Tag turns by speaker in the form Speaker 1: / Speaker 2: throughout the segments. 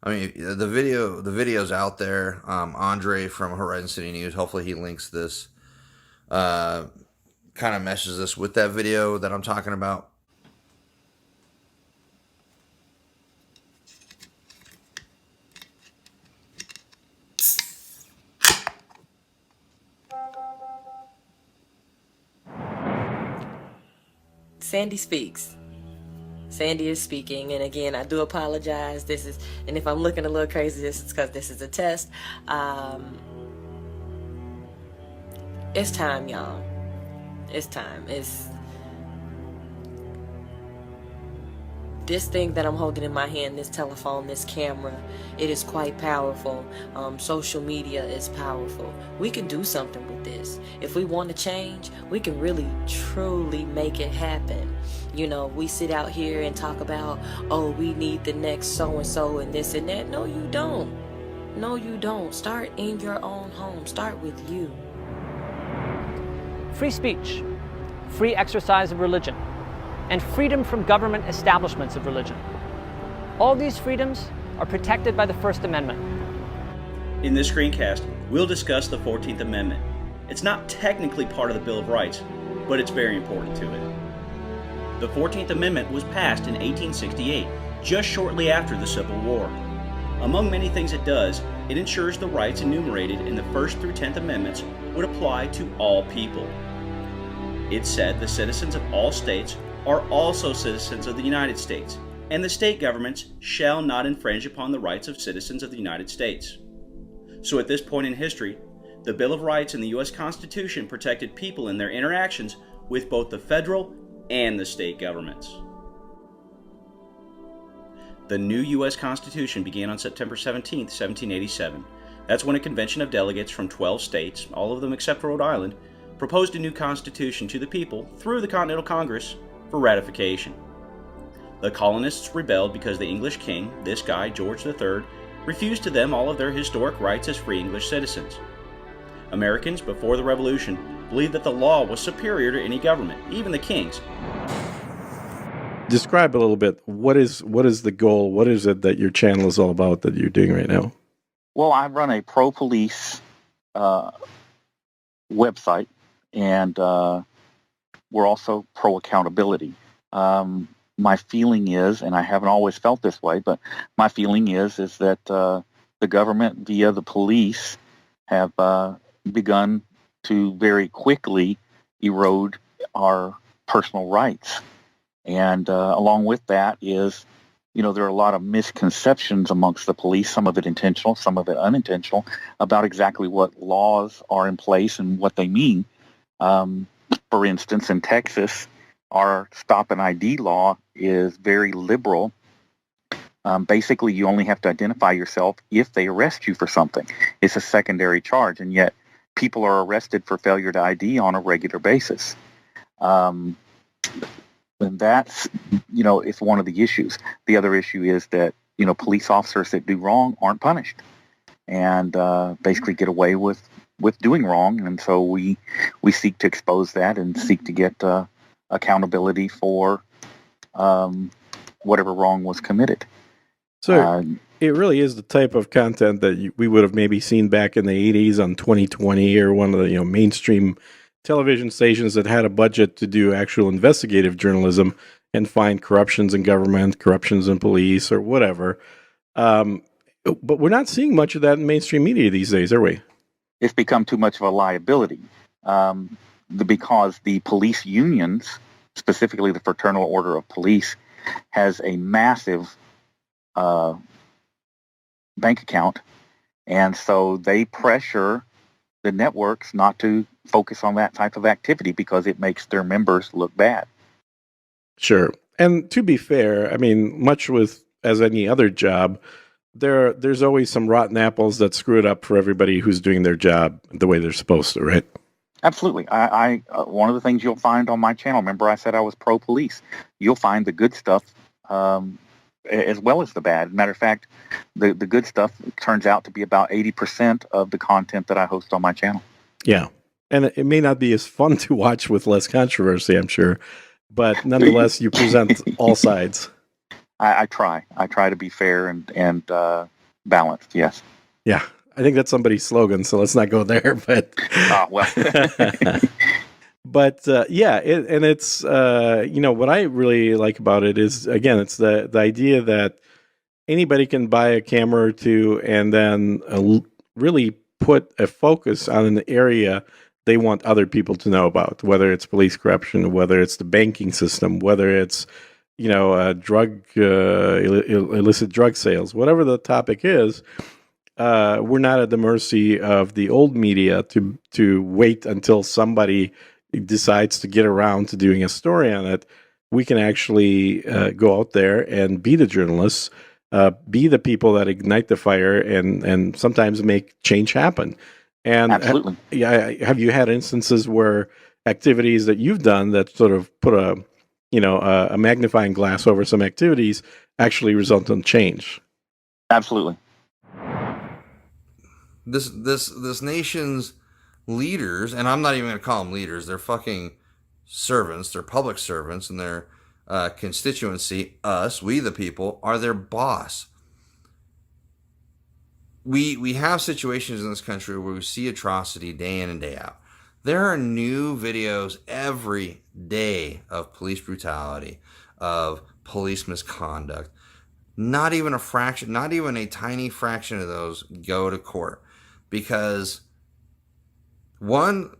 Speaker 1: I mean, the video's out there. Andre from Horizon City News. Hopefully, he links this. Uh, Kind of meshes this with that video that I'm talking about.
Speaker 2: Sandy speaks. Sandy is speaking, and again, I do apologize. And if I'm looking a little crazy, this is because this is a test. It's time, y'all. It's time. It's this thing that I'm holding in my hand, this telephone, this camera. It is quite powerful. Social media is powerful. We can do something with this. If we want to change, we can really, truly make it happen. You know, we sit out here and talk about, oh, we need the next so-and-so and this and that. No, you don't. No, you don't. Start in your own home. Start with you.
Speaker 3: Free speech, free exercise of religion, and freedom from government establishments of religion. All these freedoms are protected by the First Amendment.
Speaker 4: In this screencast, we'll discuss the 14th Amendment. It's not technically part of the Bill of Rights, but it's very important to it. The 14th Amendment was passed in 1868, just shortly after the Civil War. Among many things it does, it ensures the rights enumerated in the 1st through 10th Amendments would apply to all people. It said the citizens of all states are also citizens of the United States, and the state governments shall not infringe upon the rights of citizens of the United States. So at this point in history, the Bill of Rights and the U.S. Constitution protected people in their interactions with both the federal and the state governments. The new U.S. Constitution began on September 17, 1787. That's when a convention of delegates from 12 states, all of them except for Rhode Island, proposed a new constitution to the people through the Continental Congress for ratification. The colonists rebelled because the English king, this guy, George III, refused to them all of their historic rights as free English citizens. Americans, before the Revolution, believed that the law was superior to any government, even the king's.
Speaker 5: Describe a little bit. What is the goal? What is it that your channel is all about that you're doing right now?
Speaker 6: Well, I run a pro-police website, and we're also pro-accountability. My feeling is, and I haven't always felt this way, but my feeling is that the government via the police have begun to very quickly erode our personal rights. And along with that is, there are a lot of misconceptions amongst the police, some of it intentional, some of it unintentional, about exactly what laws are in place and what they mean. For instance, in Texas, our stop and ID law is very liberal. Basically, you only have to identify yourself if they arrest you for something. It's a secondary charge, and yet people are arrested for failure to ID on a regular basis. And that's, it's one of the issues. The other issue is that, police officers that do wrong aren't punished and basically get away with doing wrong. And so we seek to expose that and seek to get accountability for whatever wrong was committed.
Speaker 5: So it really is the type of content that we would have maybe seen back in the 80s on 2020 or one of the mainstream television stations that had a budget to do actual investigative journalism and find corruptions in government, corruptions in police, or whatever. But we're not seeing much of that in mainstream media these days, are we?
Speaker 6: It's become too much of a liability because the police unions, specifically the Fraternal Order of Police, has a massive bank account, and so they pressure the networks not to focus on that type of activity because it makes their members look bad.
Speaker 5: Sure. And to be fair, I mean, much with as any other job, there's always some rotten apples that screw it up for everybody who's doing their job the way they're supposed to, right?
Speaker 6: Absolutely. I one of the things you'll find on my channel, remember I said I was pro-police, you'll find the good stuff as well as the bad. Matter of fact, the good stuff turns out to be about 80% of the content that I host on my channel.
Speaker 5: Yeah. And it may not be as fun to watch with less controversy, I'm sure, but nonetheless, you present all sides.
Speaker 6: I try to be fair and balanced. Yes.
Speaker 5: Yeah, I think that's somebody's slogan, so let's not go there. But
Speaker 6: Well.
Speaker 5: But it's what I really like about it is, again, it's the idea that anybody can buy a camera or two and then really put a focus on an area they want other people to know about, whether it's police corruption, whether it's the banking system, whether it's illicit drug sales, whatever the topic is. We're not at the mercy of the old media to wait until somebody decides to get around to doing a story on it. We can actually go out there and be the journalists, be the people that ignite the fire and sometimes make change happen. And
Speaker 6: absolutely.
Speaker 5: Have you had instances where activities that you've done that sort of put a magnifying glass over some activities actually result in change?
Speaker 6: Absolutely.
Speaker 1: This nation's leaders, and I'm not even going to call them leaders, they're fucking servants, they're public servants, and their constituency, us, we the people, are their boss. We have situations in this country where we see atrocity day in and day out. There are new videos every day of police brutality, of police misconduct. Not even a fraction, not even a tiny fraction of those go to court, because one,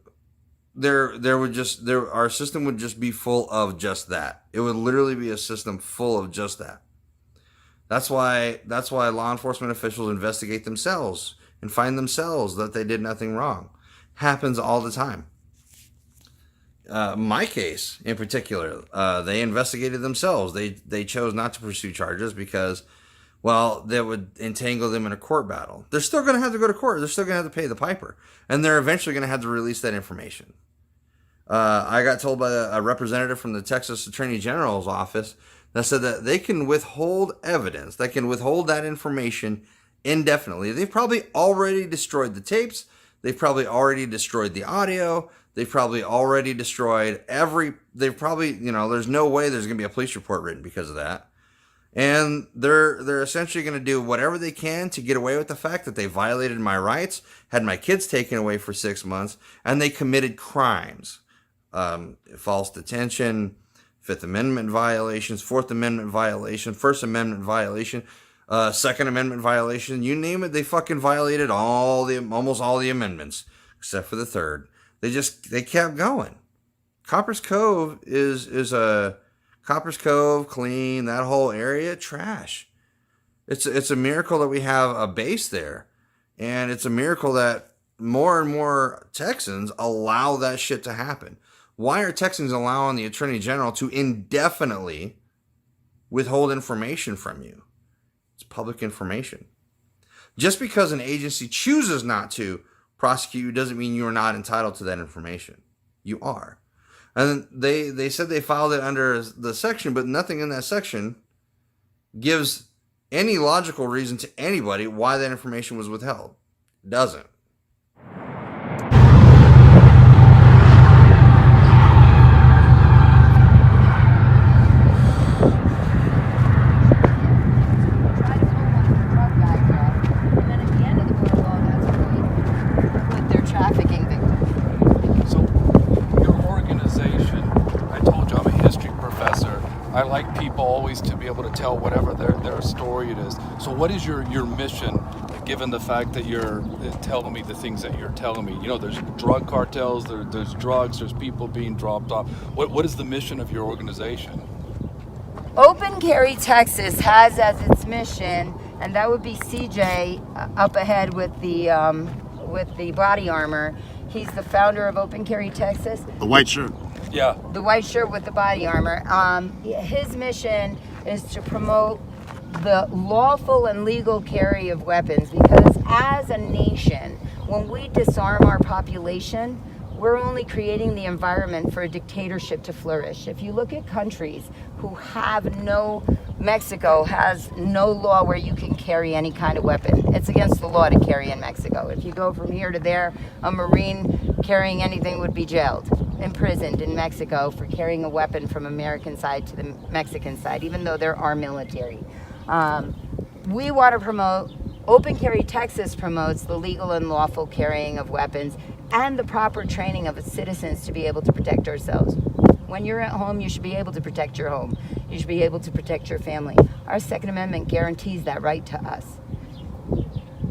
Speaker 1: our system would just be full of just that. It would literally be a system full of just that. That's why law enforcement officials investigate themselves and find themselves that they did nothing wrong. Happens all the time. My case in particular, they investigated themselves. They chose not to pursue charges because, well, that would entangle them in a court battle. They're still going to have to go to court. They're still going to have to pay the piper. And they're eventually going to have to release that information. I got told by a representative from the Texas Attorney General's office that said that they can withhold evidence. They can withhold that information indefinitely. They've probably already destroyed the tapes. They've probably already destroyed the audio. They've probably already destroyed there's no way there's going to be a police report written because of that. And they're essentially going to do whatever they can to get away with the fact that they violated my rights, had my kids taken away for 6 months, and they committed crimes. False detention, Fifth Amendment violations, Fourth Amendment violation, First Amendment violation, Second Amendment violation, you name it, they fucking violated almost all the amendments, except for the third. They kept going. Copper's Cove is a Copper's Cove, Clean, that whole area, trash. It's a miracle that we have a base there. And it's a miracle that more and more Texans allow that shit to happen. Why are Texans allowing the Attorney General to indefinitely withhold information from you? It's public information. Just because an agency chooses not to prosecute you doesn't mean you are not entitled to that information. You are. And they said they filed it under the section, but nothing in that section gives any logical reason to anybody why that information was withheld. It doesn't.
Speaker 7: I like people always to be able to tell whatever their story it is. So what is your mission, given the fact that you're telling me the things that you're telling me? You know, there's drug cartels, there's drugs, there's people being dropped off. What is the mission of your organization?
Speaker 8: Open Carry Texas has as its mission, and that would be CJ up ahead with the body armor. He's the founder of Open Carry Texas.
Speaker 9: The white shirt.
Speaker 7: Yeah.
Speaker 8: The white shirt with the body armor. His mission is to promote the lawful and legal carry of weapons, because as a nation, when we disarm our population, we're only creating the environment for a dictatorship to flourish. If you look at countries who Mexico has no law where you can carry any kind of weapon. It's against the law to carry in Mexico. If you go from here to there, a Marine carrying anything would be jailed. imprisoned in Mexico for carrying a weapon from American side to the Mexican side, even though they're our military. We want to promote, Open Carry Texas promotes the legal and lawful carrying of weapons and the proper training of its citizens to be able to protect ourselves. When you're at home, you should be able to protect your home. You should be able to protect your family. Our Second Amendment guarantees that right to us.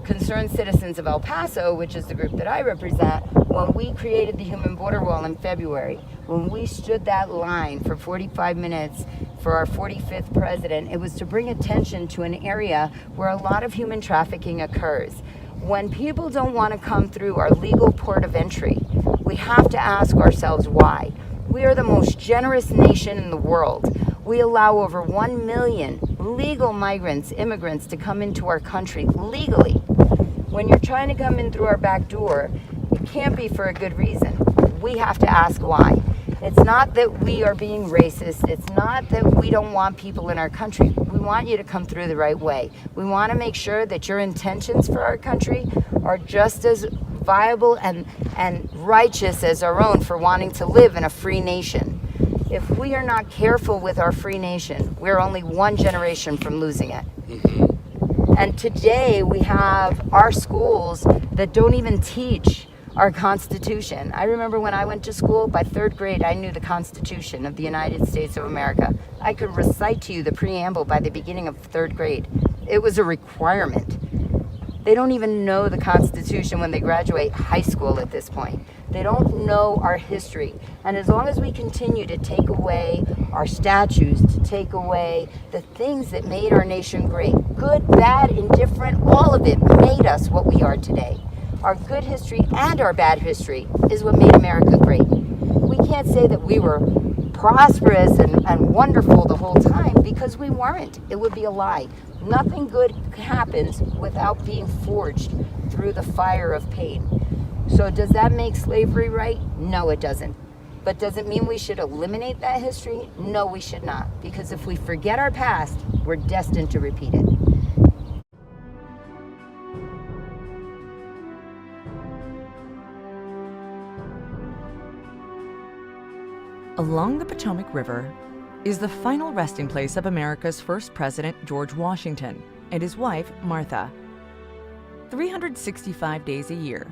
Speaker 8: Concerned citizens of El Paso, which is the group that I represent, when we created the human border wall in February, when we stood that line for 45 minutes for our 45th president, it was to bring attention to an area where a lot of human trafficking occurs. When people don't want to come through our legal port of entry, we have to ask ourselves why. We are the most generous nation in the world. We allow over 1 million legal migrants, immigrants, to come into our country legally. When you're trying to come in through our back door, it can't be for a good reason. We have to ask why. It's not that we are being racist. It's not that we don't want people in our country. We want you to come through the right way. We want to make sure that your intentions for our country are just as viable and righteous as our own for wanting to live in a free nation. If we are not careful with our free nation, we're only one generation from losing it. And today we have our schools that don't even teach our Constitution. I remember when I went to school, by 3rd grade, I knew the Constitution of the United States of America. I could recite to you the preamble by the beginning of 3rd grade. It was a requirement. They don't even know the Constitution when they graduate high school at this point. They don't know our history. And as long as we continue to take away our statues, to take away the things that made our nation great, good, bad, indifferent, all of it made us what we are today. Our good history and our bad history is what made America great. We can't say that we were prosperous and wonderful the whole time, because we weren't. It would be a lie. Nothing good happens without being forged through the fire of pain. So does that make slavery right? No, it doesn't. But does it mean we should eliminate that history? No, we should not. Because if we forget our past, we're destined to repeat it.
Speaker 9: Along the Potomac River is the final resting place of America's first president, George Washington, and his wife, Martha. 365 days a year.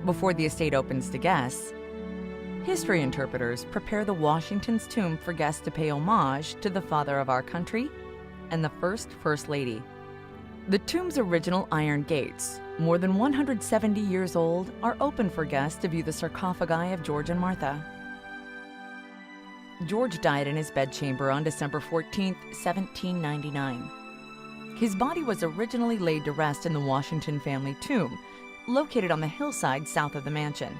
Speaker 9: Before the estate opens to guests, history interpreters prepare the Washington's tomb for guests to pay homage to the father of our country and the First Lady. The tomb's original iron gates, more than 170 years old, are open for guests to view the sarcophagi of George and Martha. George died in his bedchamber on December 14, 1799. His body was originally laid to rest in the Washington family tomb, located on the hillside south of the mansion.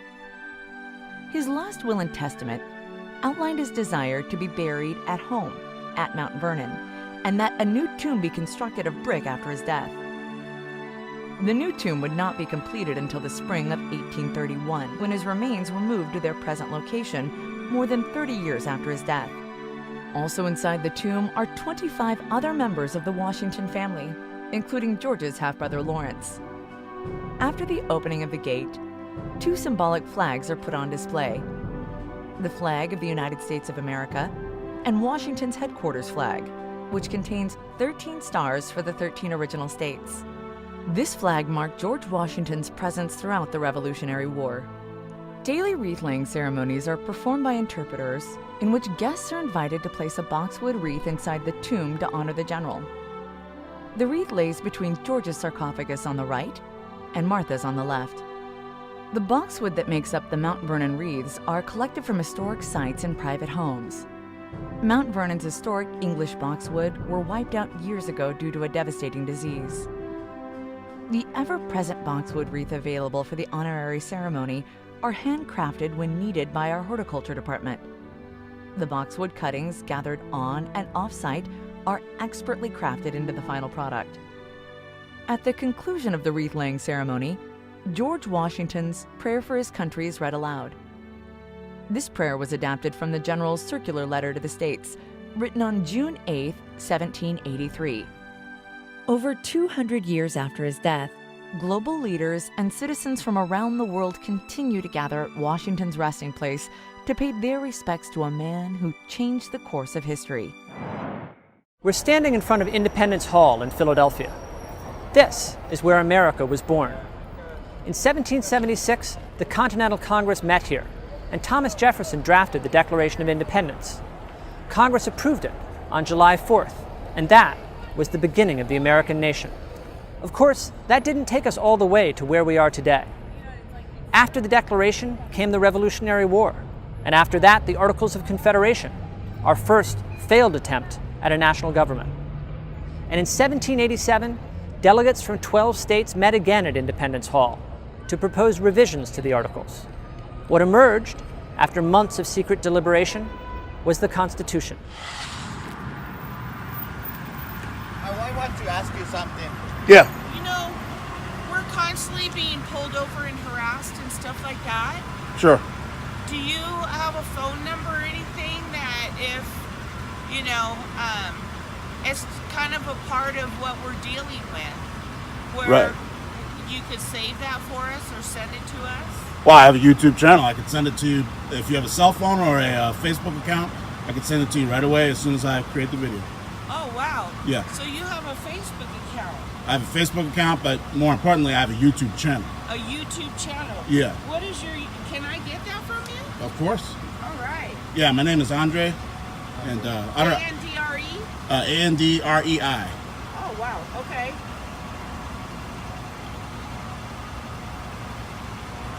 Speaker 9: His last will and testament outlined his desire to be buried at home, at Mount Vernon, and that a new tomb be constructed of brick after his death. The new tomb would not be completed until the spring of 1831, when his remains were moved to their present location more than 30 years after his death. Also inside the tomb are 25 other members of the Washington family, including George's half-brother Lawrence. After the opening of the gate, 2 symbolic flags are put on display: the flag of the United States of America and Washington's headquarters flag, which contains 13 stars for the 13 original states. This flag marked George Washington's presence throughout the Revolutionary War. Daily wreath-laying ceremonies are performed by interpreters, in which guests are invited to place a boxwood wreath inside the tomb to honor the general. The wreath lays between George's sarcophagus on the right and Martha's on the left. The boxwood that makes up the Mount Vernon wreaths are collected from historic sites and private homes. Mount Vernon's historic English boxwood were wiped out years ago due to a devastating disease. The ever-present boxwood wreath available for the honorary ceremony are handcrafted when needed by our horticulture department. The boxwood cuttings gathered on and off-site are expertly crafted into the final product. At the conclusion of the wreath-laying ceremony, George Washington's prayer for his country is read aloud. This prayer was adapted from the General's circular letter to the states, written on June 8, 1783. Over 200 years after his death, global leaders and citizens from around the world continue to gather at Washington's resting place to pay their respects to a man who changed the course of history.
Speaker 3: We're standing in front of Independence Hall in Philadelphia. This is where America was born. In 1776, the Continental Congress met here, and Thomas Jefferson drafted the Declaration of Independence. Congress approved it on July 4th, and that was the beginning of the American nation. Of course, that didn't take us all the way to where we are today. After the Declaration came the Revolutionary War, and after that, the Articles of Confederation, our first failed attempt at a national government. And in 1787, delegates from 12 states met again at Independence Hall to propose revisions to the Articles. What emerged, after months of secret deliberation, was the Constitution.
Speaker 10: I want to ask you something.
Speaker 11: Yeah.
Speaker 10: You know, we're constantly being pulled over and harassed and stuff like that.
Speaker 11: Sure.
Speaker 10: Do you have a phone number or anything that if, you know, it's kind of a part of what we're dealing with, where you could save that for us or send it to us?
Speaker 11: Well, I have a YouTube channel. I can send it to you if you have a cell phone or a Facebook account. I can send it to you right away as soon as I create the video.
Speaker 10: Oh, wow.
Speaker 11: Yeah.
Speaker 10: So you have a Facebook account?
Speaker 11: I have a Facebook account, but more importantly, I have a YouTube channel.
Speaker 10: A YouTube channel?
Speaker 11: Yeah.
Speaker 10: What is your, can I get that from you?
Speaker 11: Of course.
Speaker 10: All right.
Speaker 11: Yeah, my name is ANDREI. And I don't
Speaker 10: ANDRE?
Speaker 11: ANDREI.
Speaker 10: Oh, wow. Okay.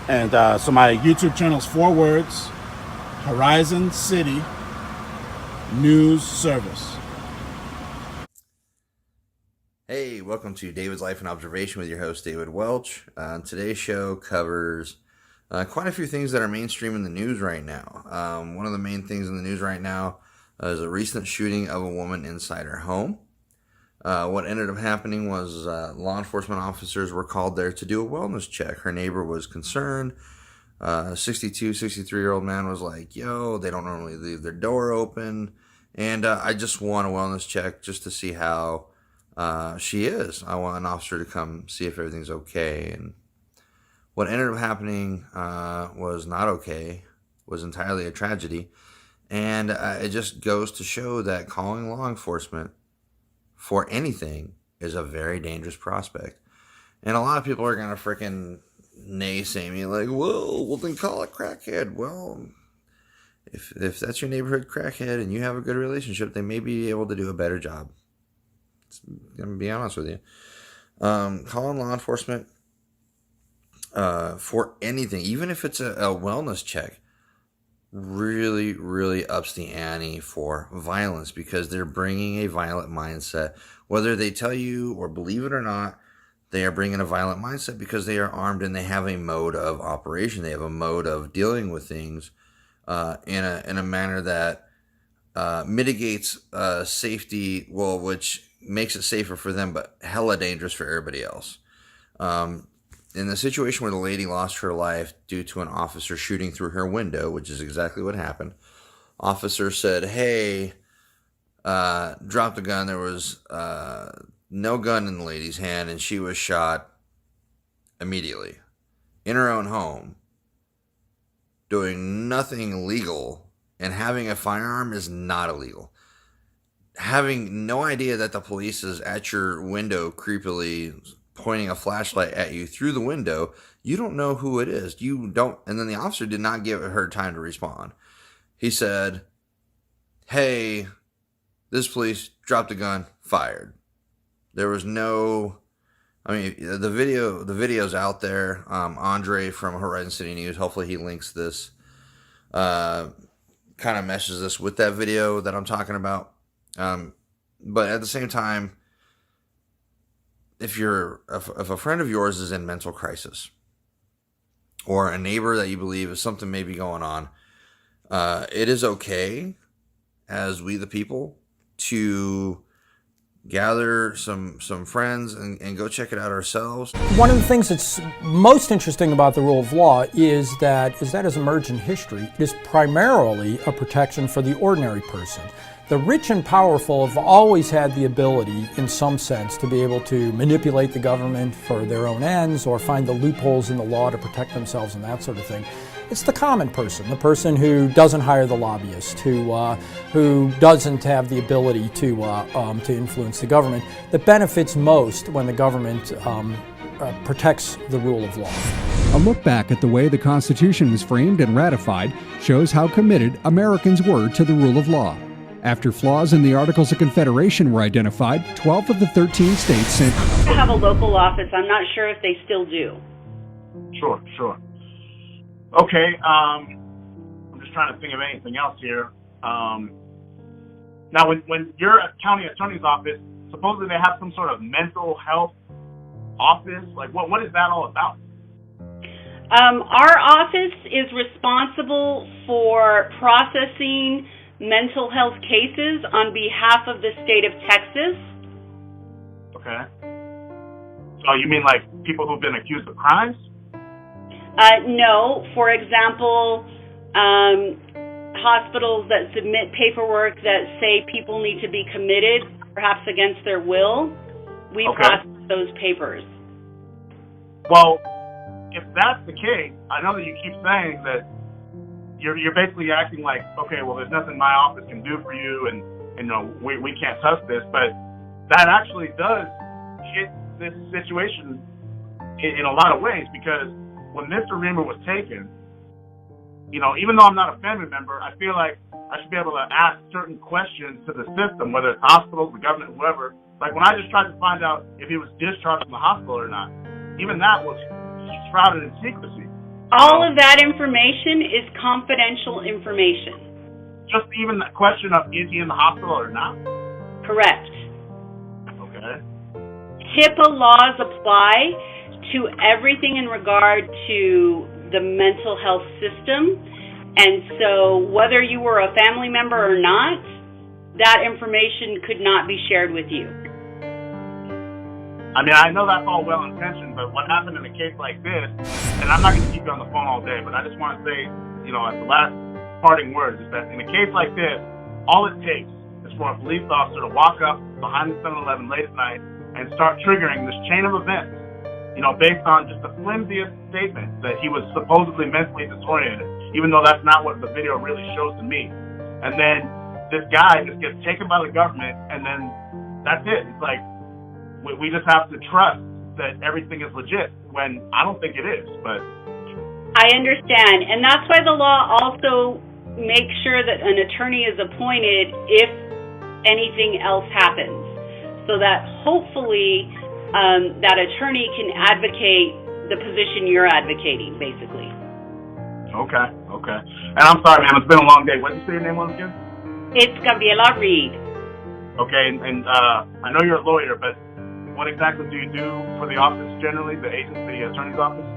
Speaker 11: And so my YouTube channel is 4 words: Horizon City News Service.
Speaker 1: Hey, welcome to David's Life and Observation with your host, David Welch. Today's show covers quite a few things that are mainstream in the news right now. One of the main things in the news right now is a recent shooting of a woman inside her home. What ended up happening was law enforcement officers were called there to do a wellness check. Her neighbor was concerned. 63-year-old man was like, yo, they don't normally leave their door open. And I just want a wellness check just to see how she is. I want an officer to come see if everything's okay. And what ended up happening was not okay, was entirely a tragedy. And it just goes to show that calling law enforcement for anything is a very dangerous prospect. And a lot of people are going to freaking naysay me like, well, then call it crackhead. Well, if that's your neighborhood crackhead and you have a good relationship, they may be able to do a better job. I'm going to be honest with you. Calling law enforcement for anything, even if it's a wellness check, really, really ups the ante for violence because they're bringing a violent mindset. Whether they tell you or believe it or not, they are bringing a violent mindset because they are armed and they have a mode of operation. They have a mode of dealing with things in a manner that mitigates safety, well, which makes it safer for them, but hella dangerous for everybody else. In the situation where the lady lost her life due to an officer shooting through her window, which is exactly what happened, officer said, hey, drop the gun. There was no gun in the lady's hand, and she was shot immediately in her own home, doing nothing illegal, and having a firearm is not illegal. Having no idea that the police is at your window creepily pointing a flashlight at you through the window, you don't know who it is. You don't, and then the officer did not give her time to respond. He said, hey, this police dropped a gun, fired. There was no, I mean, the video's out there. ANDREI from Horizon City News, hopefully he links this, kind of meshes this with that video that I'm talking about. But at the same time, if a friend of yours is in mental crisis, or a neighbor that you believe is something may be going on, it is okay, as we the people, to gather some friends and go check it out ourselves.
Speaker 12: One of the things that's most interesting about the rule of law is that as emerged in history, it is primarily a protection for the ordinary person. The rich and powerful have always had the ability, in some sense, to be able to manipulate the government for their own ends or find the loopholes in the law to protect themselves and that sort of thing. It's the common person, the person who doesn't hire the lobbyist, who doesn't have the ability to influence the government, that benefits most when the government protects the rule of law.
Speaker 13: A look back at the way the Constitution was framed and ratified shows how committed Americans were to the rule of law. After flaws in the Articles of Confederation were identified, 12 of the 13 states sent
Speaker 14: to have a local office. I'm not sure if they still do.
Speaker 11: Sure. Okay, I'm just trying to think of anything else here. Now, when you're a county attorney's office, supposedly they have some sort of mental health office. Like, what is that all about?
Speaker 14: Our office is responsible for processing mental health cases on behalf of the state of Texas.
Speaker 11: Okay. So you mean like people who've been accused of crimes?
Speaker 14: No. For example, hospitals that submit paperwork that say people need to be committed, perhaps against their will, we process those papers.
Speaker 11: Well, if that's the case, I know that you keep saying that you're basically acting like, okay, well, there's nothing my office can do for you, and we can't touch this, but that actually does hit this situation in a lot of ways, because when Mr. Reamer was taken, even though I'm not a family member, I feel like I should be able to ask certain questions to the system, whether it's hospitals, the government, whoever. Like when I just tried to find out if he was discharged from the hospital or not, even that was shrouded in secrecy.
Speaker 14: All of that information is confidential information.
Speaker 11: Just even the question of is he in the hospital or not?
Speaker 14: Correct.
Speaker 11: Okay.
Speaker 14: HIPAA laws apply to everything in regard to the mental health system, and so whether you were a family member or not, that information could not be shared with you.
Speaker 11: I mean, I know that's all well-intentioned, but what happened in a case like this, and I'm not going to keep you on the phone all day, but I just want to say, as the last parting words, is that in a case like this, all it takes is for a police officer to walk up behind the 7-Eleven late at night and start triggering this chain of events, based on just the flimsiest statement that he was supposedly mentally disoriented, even though that's not what the video really shows to me. And then this guy just gets taken by the government, and then that's it. It's like, we just have to trust that everything is legit, when I don't think it is, but...
Speaker 14: I understand, and that's why the law also makes sure that an attorney is appointed if anything else happens, so that hopefully that attorney can advocate the position you're advocating, basically.
Speaker 11: Okay. And I'm sorry, ma'am, it's been a long day. What did you say your name was again?
Speaker 14: It's Gabriela Reed.
Speaker 11: Okay, and I know you're a lawyer, but what exactly do you do for the office generally, the agency, the attorney's office?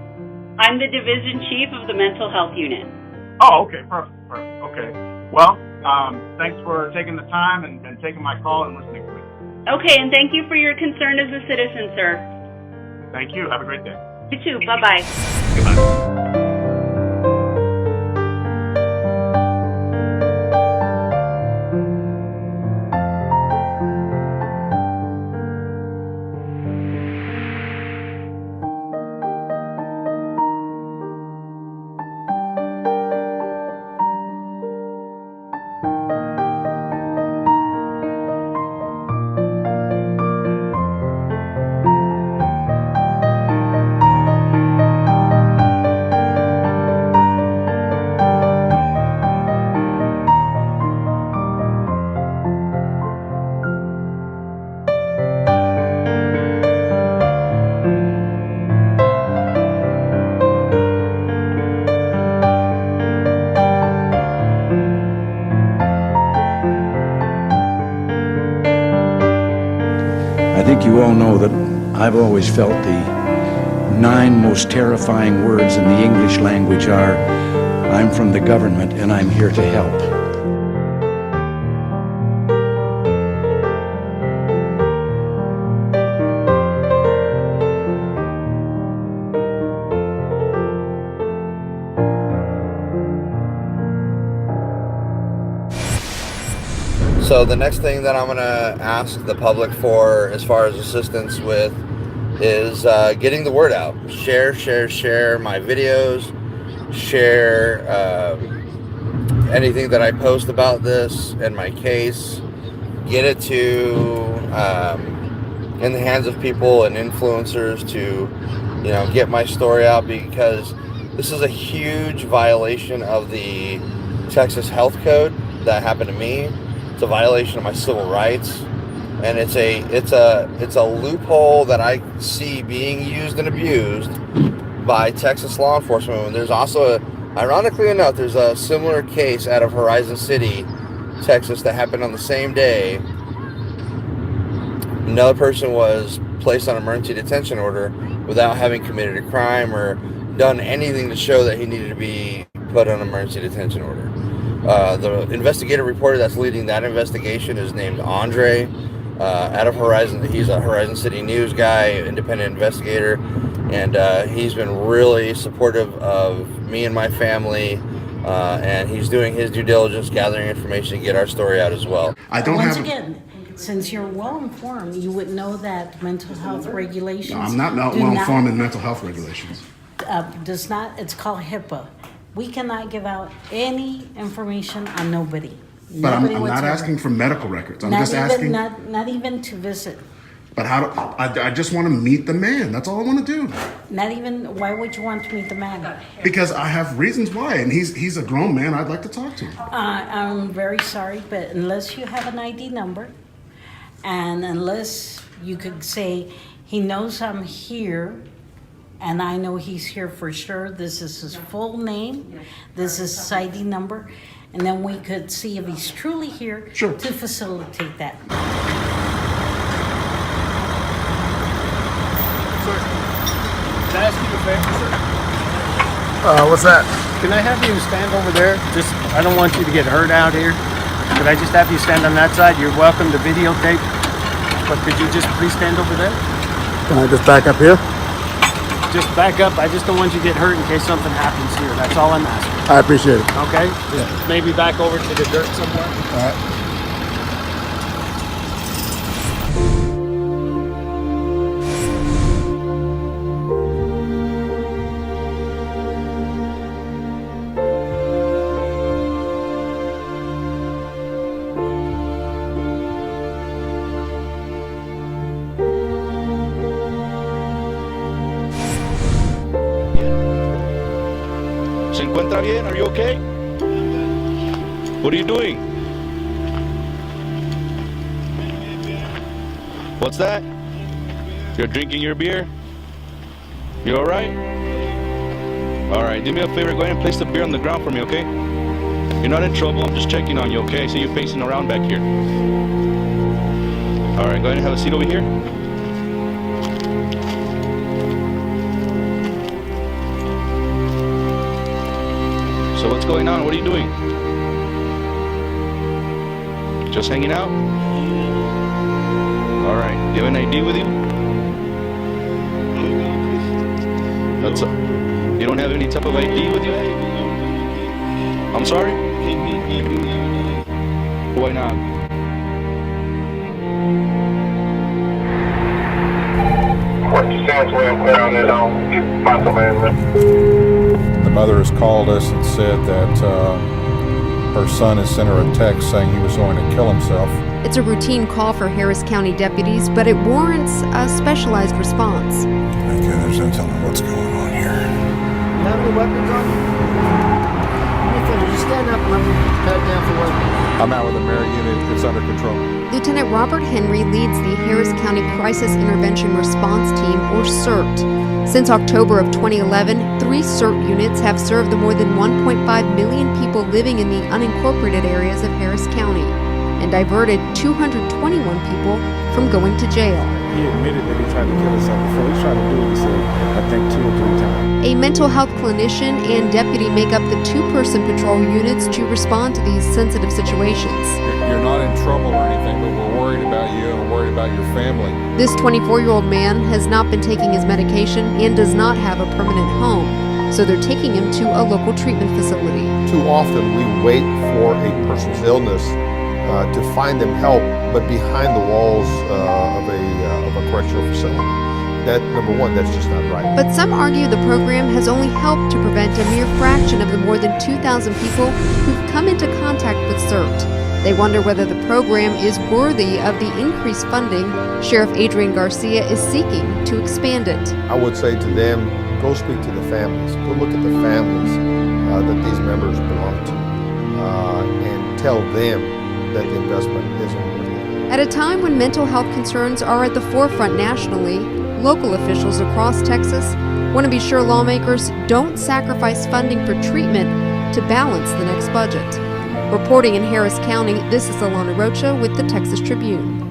Speaker 14: I'm the division chief of the mental health unit.
Speaker 11: Oh, okay, perfect. Okay. Well, thanks for taking the time and taking my call and listening to me.
Speaker 14: Okay, and thank you for your concern as a citizen, sir.
Speaker 11: Thank you. Have a great day.
Speaker 14: You too. Bye-bye.
Speaker 11: Goodbye.
Speaker 15: I think you all know that I've always felt the 9 most terrifying words in the English language are, I'm from the government and I'm here to help.
Speaker 1: So the next thing that I'm going to ask the public for as far as assistance with is getting the word out. Share my videos. Share anything that I post about this and my case. Get it to in the hands of people and influencers to, get my story out, because this is a huge violation of the Texas Health Code that happened to me. It's a violation of my civil rights, and it's a loophole that I see being used and abused by Texas law enforcement. And there's also, ironically enough, there's a similar case out of Horizon City, Texas, that happened on the same day. Another person was placed on emergency detention order without having committed a crime or done anything to show that he needed to be put on emergency detention order. The investigative reporter that's leading that investigation is named ANDREI, out of Horizon. He's a Horizon City News guy, independent investigator, and he's been really supportive of me and my family, and he's doing his due diligence, gathering information to get our story out as well.
Speaker 16: Once again, since you're well informed, you would know that mental health regulations.
Speaker 17: No, I'm not well informed in mental health regulations.
Speaker 16: It's called HIPAA. We cannot give out any information on nobody.
Speaker 17: But I'm not asking for medical records. I'm just asking.
Speaker 16: Not even to visit.
Speaker 17: But I just want to meet the man. That's all I want to do.
Speaker 16: Not even, why would you want to meet the man?
Speaker 17: Because I have reasons why, and he's a grown man. I'd like to talk to him.
Speaker 16: I'm very sorry, but unless you have an ID number, and unless you could say, he knows I'm here, and I know he's here for sure, this is his full name, this is his ID number, and then we could see if he's truly here to facilitate that.
Speaker 18: Can I ask you a favor, sir?
Speaker 19: What's that?
Speaker 18: Can I have you stand over there? I don't want you to get hurt out here. Could I just have you stand on that side? You're welcome to videotape, but could you just please stand over there?
Speaker 19: Can I just back up here?
Speaker 18: Just back up. I just don't want you to get hurt in case something happens here. That's all I'm asking.
Speaker 19: I appreciate it.
Speaker 18: Okay? Just maybe back over to the dirt somewhere.
Speaker 19: All right.
Speaker 20: ¿Se encuentra bien? Are you okay? What are you doing? What's that? You're drinking your beer? You alright? Alright, do me a favor, go ahead and place the beer on the ground for me, okay? You're not in trouble, I'm just checking on you, okay? I see you pacing around back here. Alright, go ahead and have a seat over here. So what's going on? What are you doing? Just hanging out? Alright, do you have an ID with you? You don't have any type of ID with you? I'm sorry? Why not?
Speaker 21: The mother has called us and said that her son has sent her a text saying he was going to kill himself.
Speaker 22: It's a routine call for Harris County deputies, but it warrants a specialized response.
Speaker 21: Okay, there's no telling what's going on here.
Speaker 23: You have any weapons on you? Just stand up and let me cut down for weapons.
Speaker 21: I'm out with the Mary unit. It's under control.
Speaker 22: Lieutenant Robert Henry leads the Harris County Crisis Intervention Response Team, or CIRT. Since October of 2011, 3 CIRT units have served the more than 1.5 million people living in the unincorporated areas of Harris County and diverted 221 people from going to jail.
Speaker 24: He admitted that he tried to kill himself before. He tried to do it, he said, I think 2 or 3 times.
Speaker 22: A mental health clinician and deputy make up the 2-person patrol units to respond to these sensitive situations.
Speaker 21: You're not in trouble or anything, but we're worried about you and we're worried about your family.
Speaker 22: This 24-year-old man has not been taking his medication and does not have a permanent home, so they're taking him to a local treatment facility.
Speaker 25: Too often we wait for a person's illness
Speaker 21: to find them help, but behind the walls of a correctional facility. That, number one, that's just not right.
Speaker 22: But some argue the program has only helped to prevent a mere fraction of the more than 2,000 people who've come into contact with CERT. They wonder whether the program is worthy of the increased funding Sheriff Adrian Garcia is seeking to expand it.
Speaker 21: I would say to them, go speak to the families. Go look at the families that these members belong to and tell them that the investment isn't worth it.
Speaker 22: At a time when mental health concerns are at the forefront nationally, local officials across Texas want to be sure lawmakers don't sacrifice funding for treatment to balance the next budget. Reporting in Harris County, this is Alana Rocha with the Texas Tribune.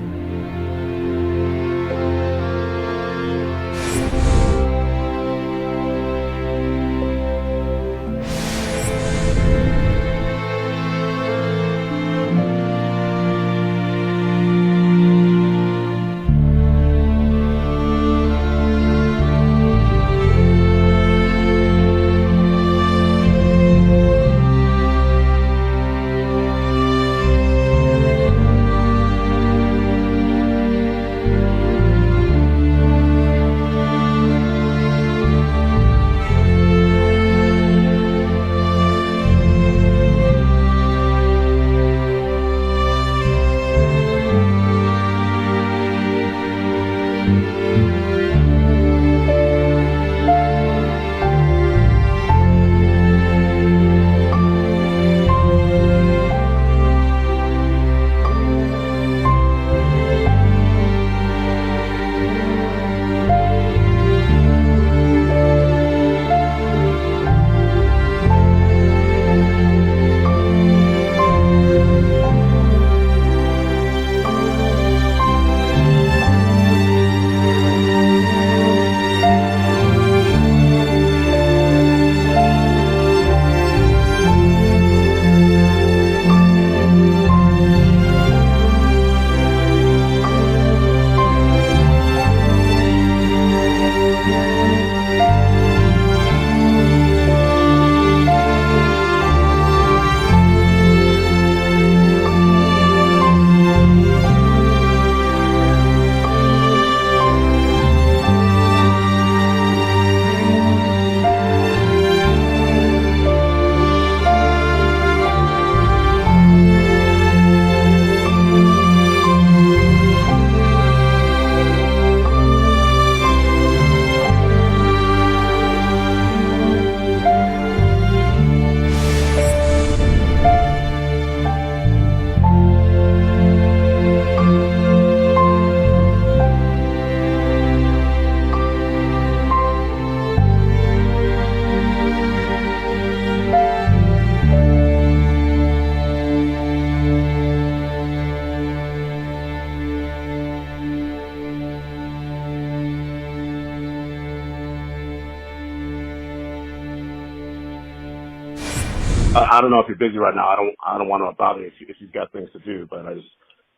Speaker 11: I don't know if you're busy right now. I don't want to bother you if you've got things to do, but I just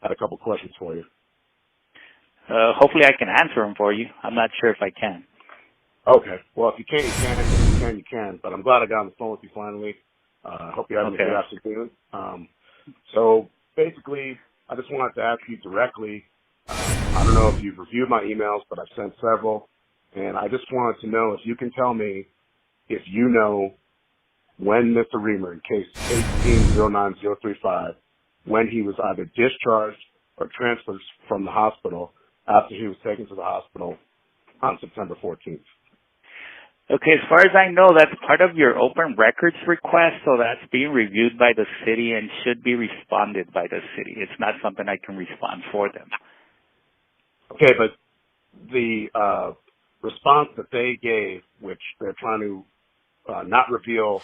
Speaker 11: had a couple questions for you.
Speaker 2: Hopefully I can answer them for you. I'm not sure if I can.
Speaker 11: Okay. Well, if you can, you can. If you can, you can. But I'm glad I got on the phone with you finally. I hope you're having a good afternoon. So basically, I just wanted to ask you directly. I don't know if you've reviewed my emails, but I've sent several. And I just wanted to know if you can tell me if you know when Mr. Reamer, in case 1809035, when he was either discharged or transferred from the hospital after he was taken to the hospital on September 14th.
Speaker 2: Okay, as far as I know, that's part of your open records request, so that's being reviewed by the city and should be responded by the city. It's not something I can respond for them.
Speaker 11: Okay, but the response that they gave, which they're trying to not reveal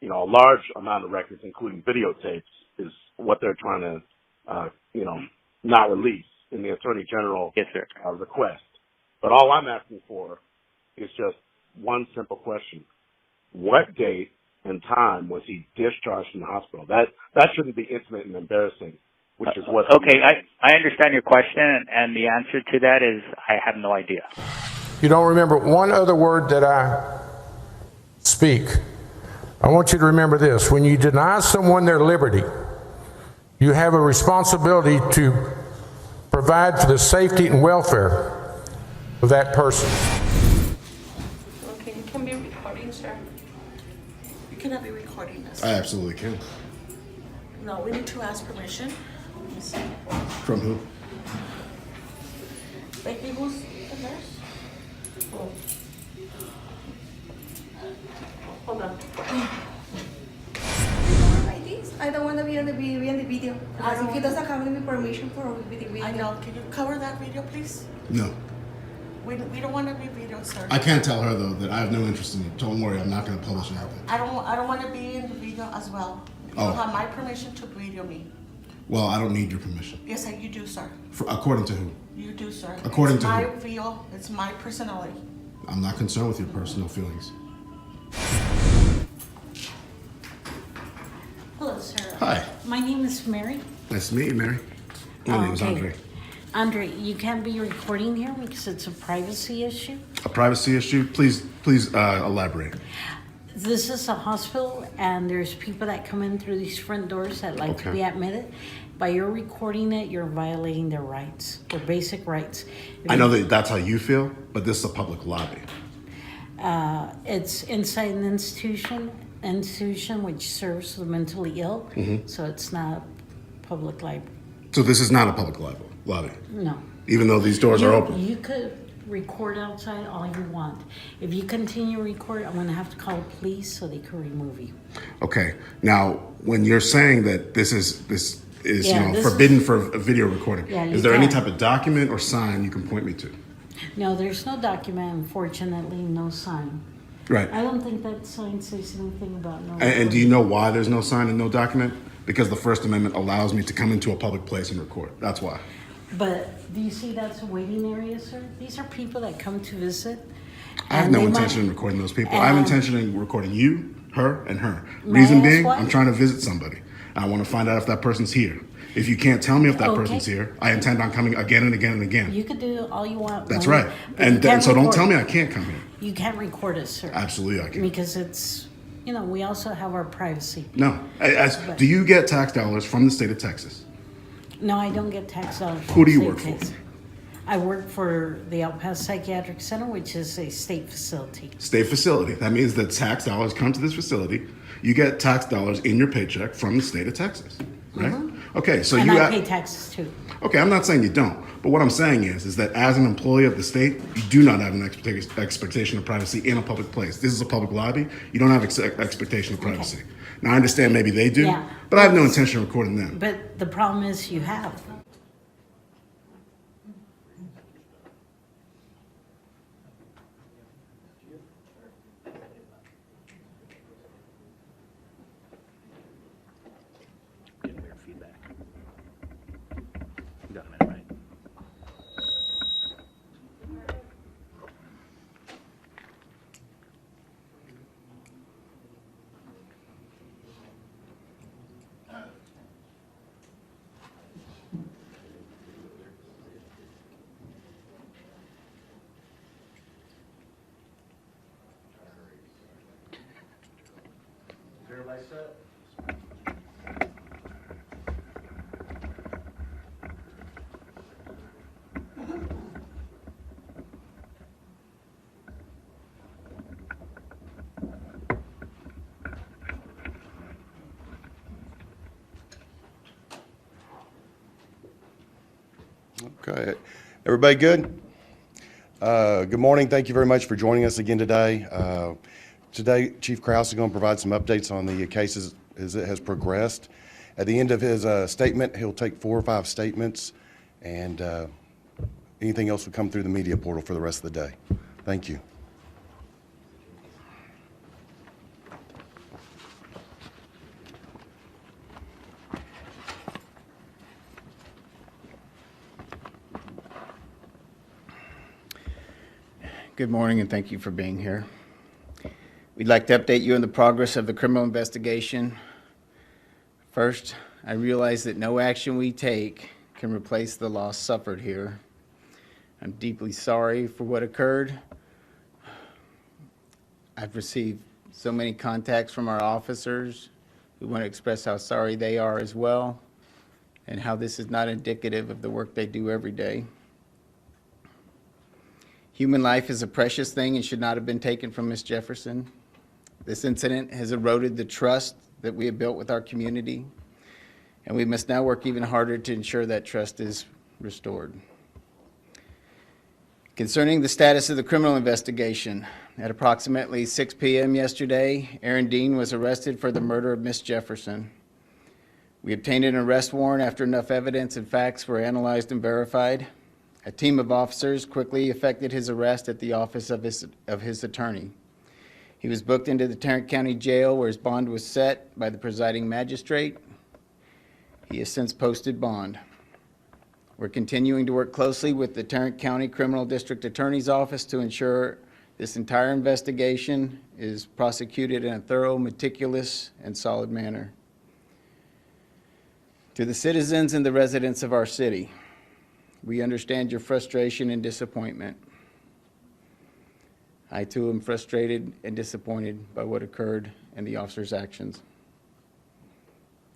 Speaker 11: a large amount of records, including videotapes, is what they're trying to, not release in the Attorney General request. But all I'm asking for is just one simple question. What date and time was he discharged from the hospital? That shouldn't be intimate and embarrassing, which is what...
Speaker 2: Okay, I understand your question, and the answer to that is I have no idea.
Speaker 4: You don't remember one other word that I speak. I want you to remember this. When you deny someone their liberty, You have a responsibility to provide for the safety and welfare of that person.
Speaker 5: Okay, you can be recording, sir. You cannot be recording us.
Speaker 17: I absolutely can.
Speaker 5: No, we need to ask permission. Let me see.
Speaker 17: From who?
Speaker 5: Becky, who's the nurse? Oh. Hold on.
Speaker 6: I don't want to be on the video. Because if he doesn't have any permission for the video.
Speaker 5: I know. Can you cover that video, please?
Speaker 17: No.
Speaker 5: We don't want to be videoed, sir.
Speaker 17: I can't tell her though that I have no interest in it. Don't worry, I'm not going to publish anything.
Speaker 5: I don't want to be in the video as well. You don't have my permission to video me.
Speaker 17: Well, I don't need your permission.
Speaker 5: Yes, you do, sir.
Speaker 17: According to who?
Speaker 5: You do, sir.
Speaker 17: According
Speaker 5: it's
Speaker 17: to
Speaker 5: my
Speaker 17: who?
Speaker 5: video. It's my personality.
Speaker 17: I'm not concerned with your personal feelings.
Speaker 16: Hello, sir.
Speaker 17: Hi.
Speaker 16: My name is Mary.
Speaker 17: Nice to meet you, Mary. My name is Andre.
Speaker 16: Andre, you can't be recording here because it's a privacy issue.
Speaker 17: A privacy issue? Please elaborate.
Speaker 16: This is a hospital, and there's people that come in through these front doors that like to be admitted. By your recording it, you're violating their rights, their basic rights.
Speaker 17: I know that that's how you feel, but this is a public lobby.
Speaker 16: It's inside an institution which serves the mentally ill, so it's not a public library.
Speaker 17: So this is not a public lobby?
Speaker 16: No.
Speaker 17: Even though these doors are open?
Speaker 16: You could record outside all you want. If you continue to record, I'm going to have to call the police so they can remove you.
Speaker 17: Okay. Now, when you're saying that this is forbidden for a video recording, is there any type of document or sign you can point me to?
Speaker 16: No, there's no document, unfortunately, no sign.
Speaker 17: Right.
Speaker 16: I don't think that sign says anything about no.
Speaker 17: And do you know why there's no sign and no document? Because the First Amendment allows me to come into a public place and record. That's why.
Speaker 16: But do you see that's a waiting area, sir? These are people that come to visit.
Speaker 17: I have no intention in recording those people. I have intention in recording you, her, and her. Reason being, I'm trying to visit somebody. And I want to find out if that person's here. If you can't tell me if that person's here, I intend on coming again and again and again.
Speaker 16: You could do all you want.
Speaker 17: That's right. And so don't tell me I can't come here.
Speaker 16: You can't record us, sir.
Speaker 17: Absolutely I can.
Speaker 16: Because it's, we also have our privacy.
Speaker 17: No. Do you get tax dollars from the state of Texas?
Speaker 16: No, I don't get tax dollars.
Speaker 17: Who do you work for?
Speaker 16: I work for the El Paso Psychiatric Center, which is a state facility.
Speaker 17: State facility. That means that tax dollars come to this facility. You get tax dollars in your paycheck from the state of Texas, right? Okay, so
Speaker 16: and I pay taxes too.
Speaker 17: Okay, I'm not saying you don't, but what I'm saying is that as an employee of the state, you do not have an expectation of privacy in a public place. This is a public lobby. You don't have expectation of privacy. Now, I understand maybe they do, but I have no intention of recording them.
Speaker 16: But the problem is you have.
Speaker 7: Okay, everybody good? Good morning. Thank you very much for joining us again today. Today, Chief Krause is going to provide some updates on the cases as it has progressed. At the end of his statement, he'll take 4 or 5 statements, and anything else will come through the media portal for the rest of the day. Thank you.
Speaker 8: Good morning, and thank you for being here. We'd like to update you on the progress of the criminal investigation. First, I realize that no action we take can replace the loss suffered here. I'm deeply sorry for what occurred. I've received so many contacts from our officers who want to express how sorry they are as well. and how this is not indicative of the work they do every day. Human life is a precious thing and should not have been taken from Ms. Jefferson. This incident has eroded the trust that we have built with our community, and we must now work even harder to ensure that trust is restored. Concerning the status of the criminal investigation, at approximately 6 p.m. yesterday, Aaron Dean was arrested for the murder of Ms. Jefferson. We obtained an arrest warrant after enough evidence and facts were analyzed and verified. A team of officers quickly effected his arrest at the office of his attorney. He was booked into the Tarrant County Jail where his bond was set by the presiding magistrate. He has since posted bond. We're continuing to work closely with the Tarrant County Criminal District Attorney's Office to ensure this entire investigation is prosecuted in a thorough, meticulous, and solid manner. To the citizens and the residents of our city, we understand your frustration and disappointment. I too am frustrated and disappointed by what occurred and the officer's actions.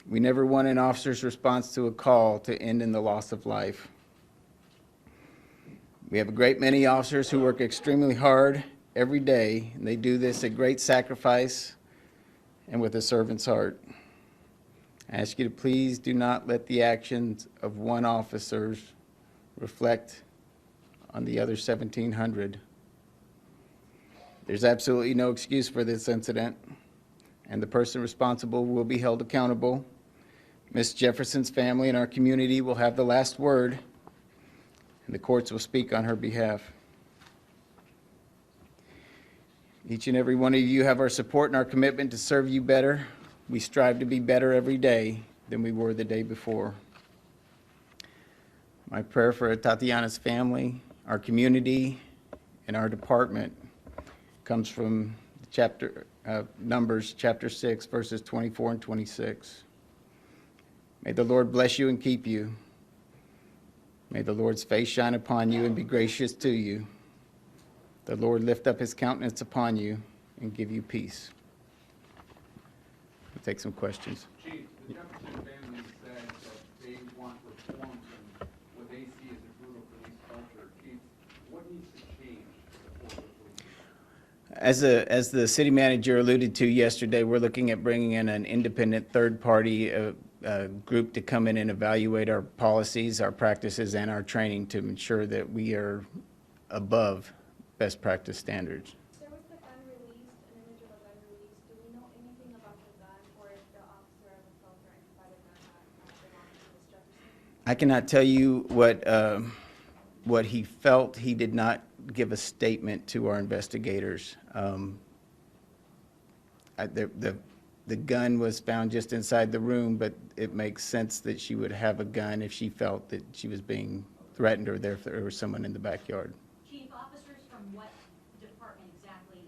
Speaker 8: We never want an officer's response to a call to end in the loss of life. We have a great many officers who work extremely hard every day, and they do this at great sacrifice and with a servant's heart. I ask you to please do not let the actions of one officer reflect on the other 1,700. There's absolutely no excuse for this incident, and the person responsible will be held accountable. Ms. Jefferson's family and our community will have the last word, and the courts will speak on her behalf. Each and every one of you have our support and our commitment to serve you better. We strive to be better every day than we were the day before. My prayer for Tatiana's family, our community, and our department comes from Numbers chapter 6, verses 24 and 26. May the Lord bless you and keep you. May the Lord's face shine upon you and be gracious to you. The Lord lift up his countenance upon you and give you peace. We'll take some questions.
Speaker 3: Chief, the Jefferson family said that they want reforms in what they see as a brutal police culture. Chief, what needs to change before the police?
Speaker 8: As the city manager alluded to yesterday, we're looking at bringing in an independent third-party group to come in and evaluate our policies, our practices, and our training to ensure that we are above best practice standards.
Speaker 6: There was the gun released, an image of a gun released. Do we know anything about the gun or if the officer of the filter identified a gun that belonged to Ms. Jefferson?
Speaker 8: I cannot tell you what he felt. He did not give a statement to our investigators. The gun was found just inside the room, but it makes sense that she would have a gun if she felt that she was being threatened or there was someone in the backyard.
Speaker 9: Chief, officers from what department exactly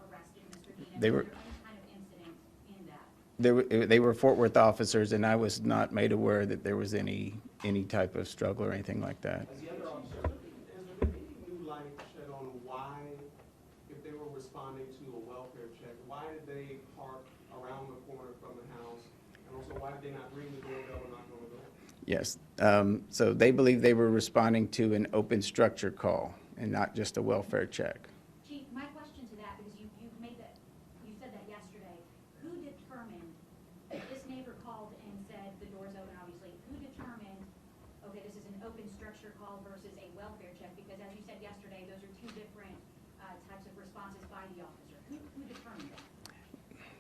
Speaker 9: arrested Mr. Dean?
Speaker 8: They were.
Speaker 9: Was there any kind of incident in that?
Speaker 8: They were Fort Worth officers, and I was not made aware that there was any type of struggle or anything like that.
Speaker 10: As the other officer, has there been any new light shed on why, if they were responding to a welfare check, why did they park around the corner from the house? And also, why did they not ring the doorbell and knock on the door?
Speaker 8: Yes. So they believe they were responding to an open structure call and not just a welfare check.
Speaker 9: Chief, my question to that, because you said that yesterday, who determined, if this neighbor called and said the door's open, obviously, who determined, okay, this is an open structure call versus a welfare check? Because as you said yesterday, those are two different types of responses by the officer. Who determined that?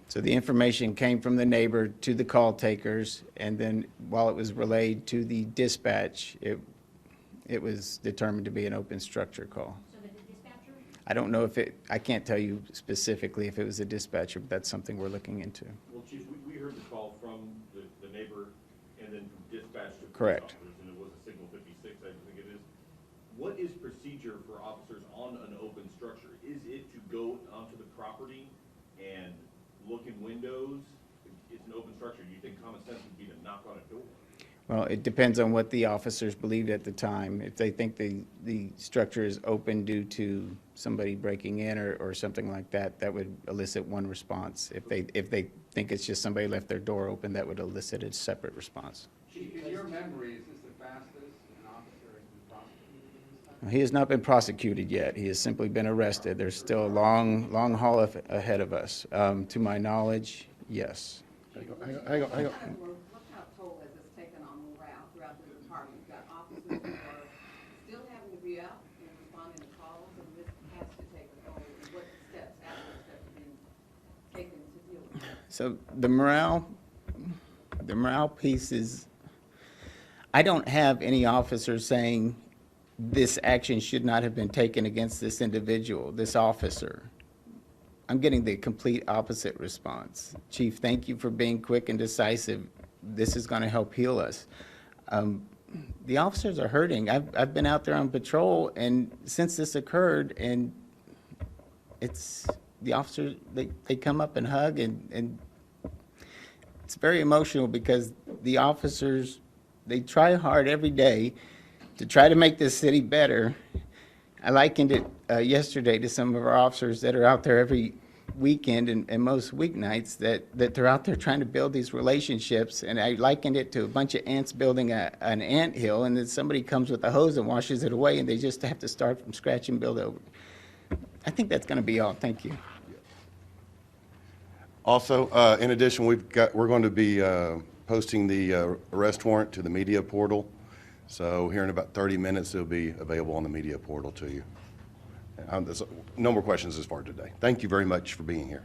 Speaker 8: So the information came from the neighbor to the call takers, and then while it was relayed to the dispatch, it was determined to be an open structure call.
Speaker 9: So the dispatcher?
Speaker 8: I don't know if I can't tell you specifically if it was a dispatcher, but that's something we're looking into.
Speaker 12: Well, Chief, we heard the call from the neighbor and then from dispatch to police
Speaker 8: Correct.
Speaker 12: officers, and it was a signal 56, I think it is. What is procedure for officers on an open structure? Is it to go onto the property and look in windows? It's an open structure. Do you think common sense would be to knock on a door?
Speaker 8: Well, it depends on what the officers believed at the time. If they think the structure is open due to somebody breaking in or something like that, that would elicit one response. If they think it's just somebody left their door open, that would elicit a separate response.
Speaker 12: Chief,
Speaker 3: Chief, in your memory, is this the fastest an officer has been prosecuted in this time?
Speaker 8: He has not been prosecuted yet. He has simply been arrested. There's still a long, long haul ahead of us. To my knowledge, yes.
Speaker 7: Hang on.
Speaker 1: What kind of toll has this taken on morale throughout the department? You've got officers who are still having to be out and responding to calls, and this has to take a toll. What steps, after steps, are being taken to deal with that?
Speaker 8: So the morale piece is, I don't have any officers saying this action should not have been taken against this individual, this officer. I'm getting the complete opposite response. Chief, thank you for being quick and decisive. This is going to help heal us. The officers are hurting. I've been out there on patrol, and since this occurred, and it's the officers, they come up and hug, and it's very emotional because the officers, they try hard every day to try to make this city better. I likened it yesterday to some of our officers that are out there every weekend and most weeknights that they're out there trying to build these relationships, and I likened it to a bunch of ants building an ant hill, and then somebody comes with a hose and washes it away, and they just have to start from scratch and build over. I think that's going to be all. Thank you.
Speaker 7: Also, in addition, we're going to be posting the arrest warrant to the media portal. So here in about 30 minutes, it'll be available on the media portal to you. There's no more questions as far today. Thank you very much for being here.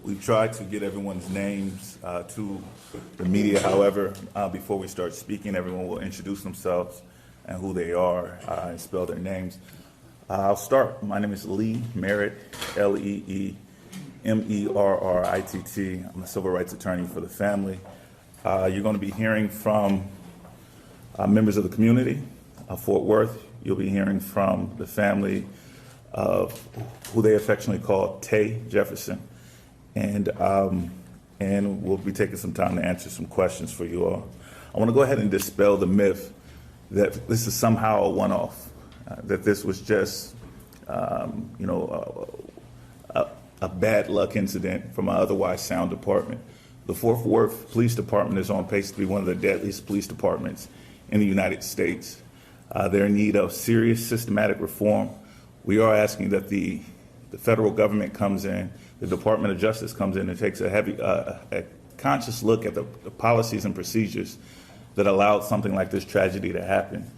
Speaker 13: We've tried to get everyone's names to the media. However, before we start speaking, everyone will introduce themselves and who they are and spell their names. I'll start. My name is Lee Merritt, Leemerritt. I'm a civil rights attorney for the family. You're going to be hearing from members of the community of Fort Worth. You'll be hearing from the family of who they affectionately call Tay Jefferson. And we'll be taking some time to answer some questions for you all. I want to go ahead and dispel the myth that this is somehow a one-off, that this was just, a bad luck incident from an otherwise sound department. The Fort Worth Police Department is on pace to be one of the deadliest police departments in the United States. They're in need of serious systematic reform. We are asking that the federal government comes in, the Department of Justice comes in and takes a conscious look at the policies and procedures that allowed something like this tragedy to happen.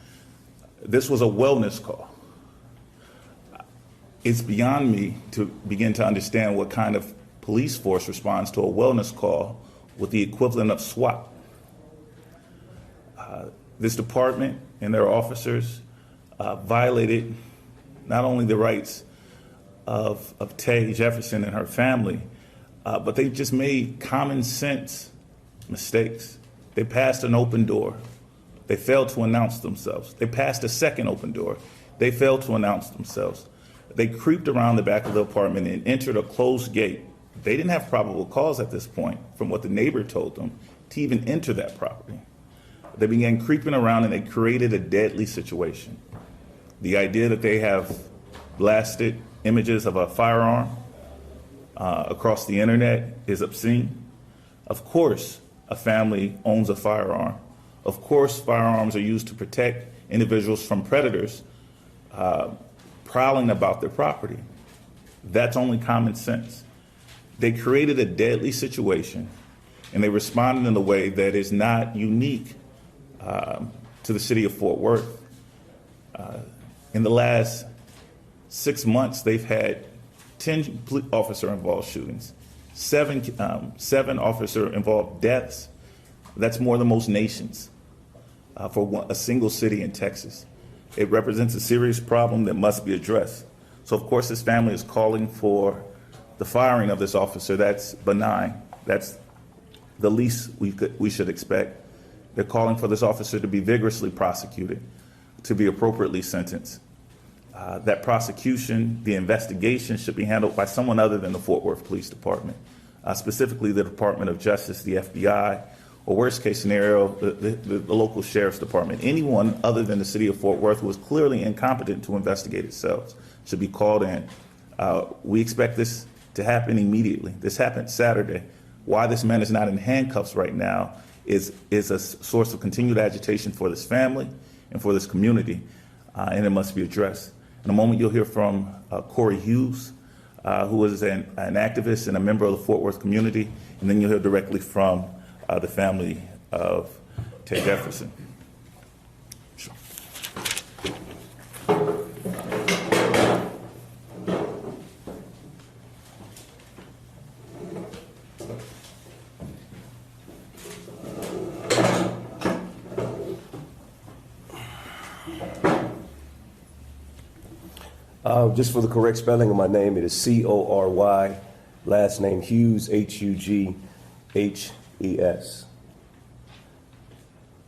Speaker 13: This was a wellness call. It's beyond me to begin to understand what kind of police force responds to a wellness call with the equivalent of SWAT. This department and their officers violated not only the rights of Tay Jefferson and her family, but they just made common sense mistakes. They passed an open door. They failed to announce themselves. They passed a second open door. They failed to announce themselves. They creeped around the back of the apartment and entered a closed gate. They didn't have probable cause at this point, from what the neighbor told them, to even enter that property. They began creeping around and they created a deadly situation. The idea that they have blasted images of a firearm across the internet is obscene. Of course, a family owns a firearm. Of course, firearms are used to protect individuals from predators prowling about their property. That's only common sense. They created a deadly situation, and they responded in a way that is not unique to the city of Fort Worth. In the last 6 months, they've had 10 officer-involved shootings, seven officer-involved deaths. That's more than most nations for a single city in Texas. It represents a serious problem that must be addressed. So, of course, this family is calling for the firing of this officer, that's benign. That's the least we should expect. They're calling for this officer to be vigorously prosecuted, to be appropriately sentenced. That prosecution, the investigation, should be handled by someone other than the Fort Worth Police Department, specifically the Department of Justice, the FBI, or worst case scenario, the local sheriff's department. Anyone other than the city of Fort Worth who is clearly incompetent to investigate itself should be called in. We expect this to happen immediately. This happened Saturday. Why this man is not in handcuffs right now is a source of continued agitation for this family and for this community, and it must be addressed. In a moment, you'll hear from Corey Hughes, who is an activist and a member of the Fort Worth community, and then you'll hear directly from the family of Tay Jefferson.
Speaker 14: Just for the correct spelling of my name, it is C-O-R-Y, last name Hughes, H-U-G-H-E-S.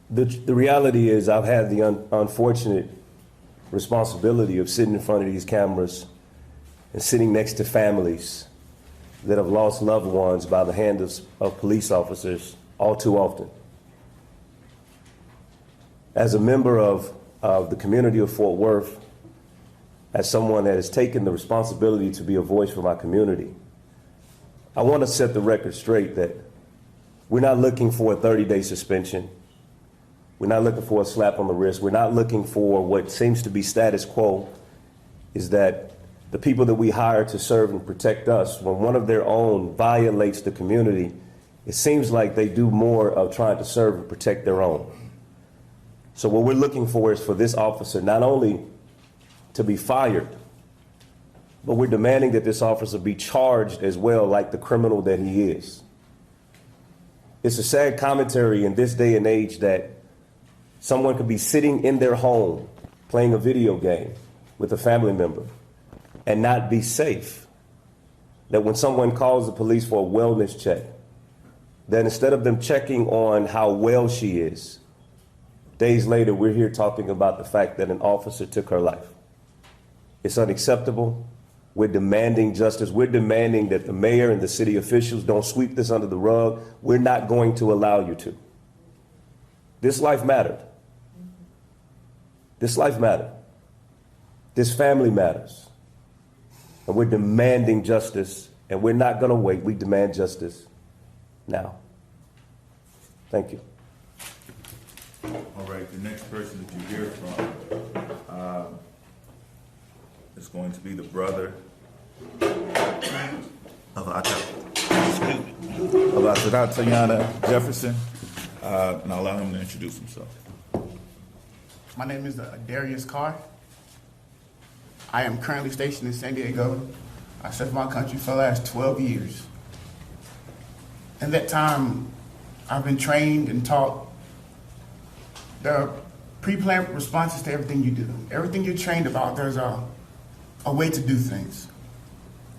Speaker 14: The reality is I've had the unfortunate responsibility of sitting in front of these cameras and sitting next to families that have lost loved ones by the hand of police officers all too often. As a member of the community of Fort Worth, as someone that has taken the responsibility to be a voice for my community, I want to set the record straight that we're not looking for a 30-day suspension. We're not looking for a slap on the wrist. We're not looking for what seems to be status quo, is that the people that we hire to serve and protect us, when one of their own violates the community, it seems like they do more of trying to serve and protect their own. So what we're looking for is for this officer not only to be fired, but we're demanding that this officer be charged as well, like the criminal that he is. It's a sad commentary in this day and age that someone could be sitting in their home playing a video game with a family member and not be safe. That when someone calls the police for a wellness check, that instead of them checking on how well she is, days later we're here talking about the fact that an officer took her life. It's unacceptable. We're demanding justice. We're demanding that the mayor and the city officials don't sweep this under the rug. We're not going to allow you to. This life mattered. This life mattered. This family matters. And we're demanding justice, and we're not going to wait. We demand justice now. Thank you.
Speaker 13: All right, the next person that you hear from is going to be the brother of Tatiana Jefferson, and I'll allow him to introduce himself.
Speaker 15: My name is Darius Carr. I am currently stationed in San Diego. I served my country for the last 12 years. In that time, I've been trained and taught. There are pre-planned responses to everything you do. Everything you're trained about, there's a way to do things.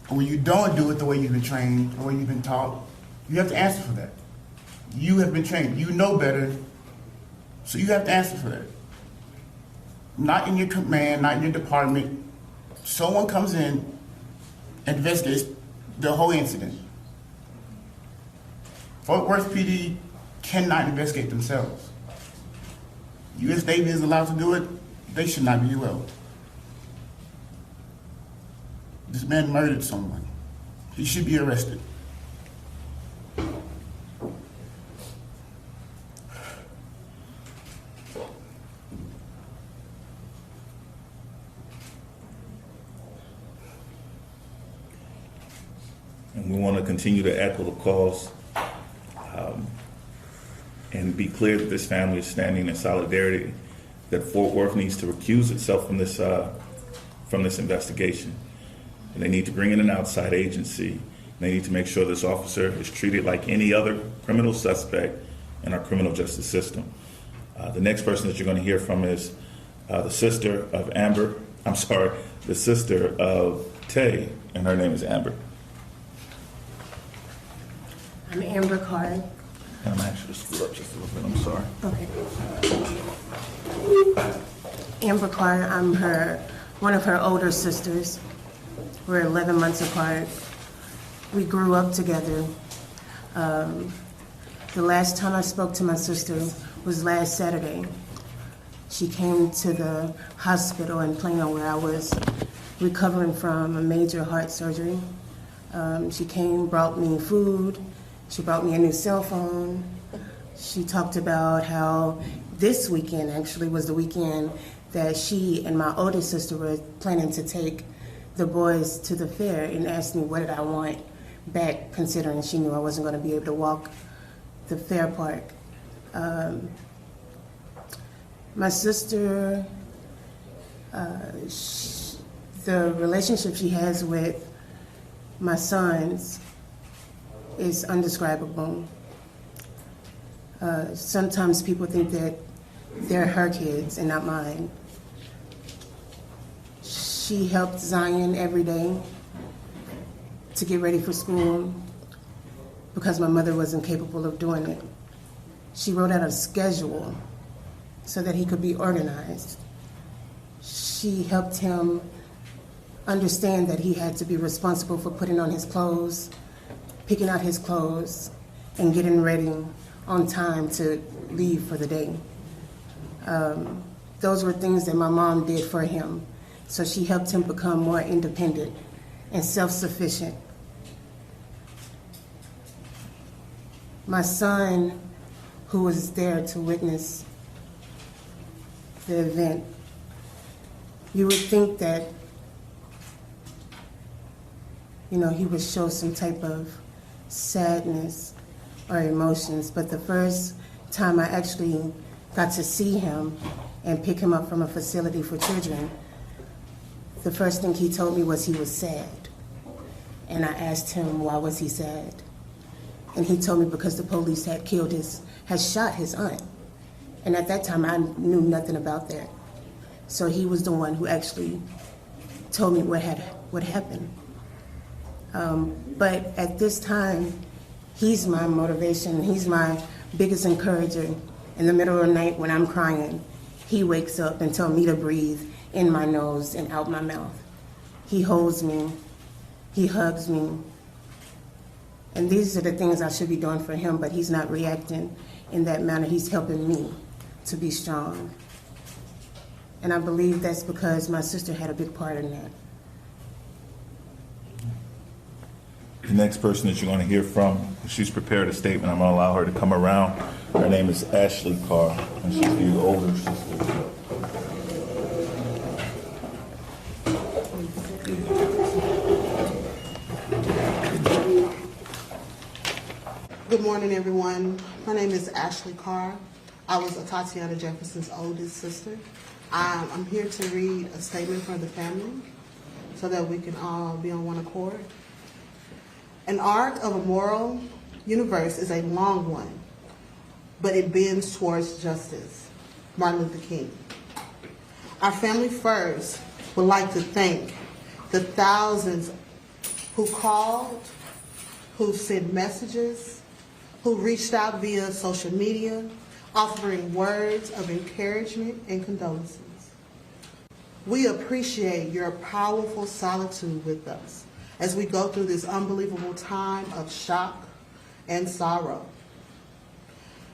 Speaker 15: And when you don't do it the way you've been trained, the way you've been taught, you have to answer for that. You have been trained. You know better, so you have to answer for that. Not in your command, not in your department. Someone comes in and investigates the whole incident. Fort Worth PD cannot investigate themselves. U.S. Navy is allowed to do it. They should not be allowed. This man murdered someone. He should be arrested.
Speaker 13: And we want to continue to echo the calls and be clear that this family is standing in solidarity, that Fort Worth needs to recuse itself from this investigation. And they need to bring in an outside agency. They need to make sure this officer is treated like any other criminal suspect in our criminal justice system. The next person that you're going to hear from is the sister of Tay, and her name is Amber.
Speaker 18: I'm Amber Carr.
Speaker 13: And I'm actually screwed up just a little bit, I'm sorry.
Speaker 18: Okay. Amber Carr, I'm one of her older sisters. We're 11 months apart. We grew up together. The last time I spoke to my sister was last Saturday. She came to the hospital in Plano where I was recovering from a major heart surgery. She came, brought me food. She brought me a new cell phone. She talked about how this weekend actually was the weekend that she and my older sister were planning to take the boys to the fair, and asked me what did I want back, considering she knew I wasn't going to be able to walk the fair park. My sister, the relationship she has with my sons is indescribable. Sometimes people think that they're her kids and not mine. She helped Zion every day to get ready for school because my mother wasn't capable of doing it. She wrote out a schedule so that he could be organized. She helped him understand that he had to be responsible for putting on his clothes, picking out his clothes, and getting ready on time to leave for the day. Those were things that my mom did for him. So she helped him become more independent and self-sufficient. My son, who was there to witness the event, you would think that, he would show some type of sadness or emotions, but the first time I actually got to see him and pick him up from a facility for children, the first thing he told me was he was sad. And I asked him, why was he sad? And he told me because the police had shot his aunt. And at that time, I knew nothing about that. So he was the one who actually told me what happened. But at this time, he's my motivation. He's my biggest encourager. In the middle of the night when I'm crying, he wakes up and tells me to breathe in my nose and out my mouth. He holds me, he hugs me. And these are the things I should be doing for him, but he's not reacting in that manner. He's helping me to be strong. And I believe that's because my sister had a big part in that.
Speaker 13: The next person that you're going to hear from, she's prepared a statement. I'm going to allow her to come around. Her name is Ashley Carr, and she's the older sister.
Speaker 19: Good morning, everyone. My name is Ashley Carr. I was Tatiana Jefferson's oldest sister. I'm here to read a statement for the family so that we can all be on one accord. An arc of a moral universe is a long one, but it bends towards justice. Martin Luther King. Our family first would like to thank the thousands who called, who sent messages, who reached out via social media, offering words of encouragement and condolences. We appreciate your powerful solitude with us as we go through this unbelievable time of shock and sorrow.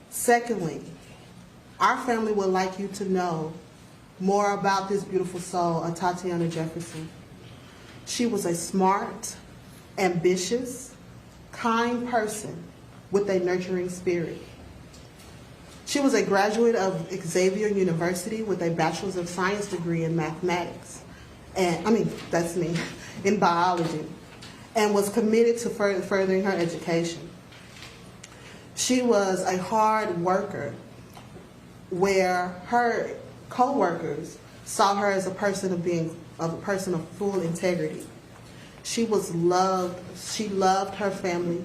Speaker 19: Secondly, our family would like you to know more about this beautiful soul, Tatiana Jefferson. She was a smart, ambitious, kind person with a nurturing spirit. She was a graduate of Xavier University with a Bachelor's of Science degree in mathematics, that's me, in biology, and was committed to furthering her education. She was a hard worker where her co-workers saw her as a person of full integrity. She loved her family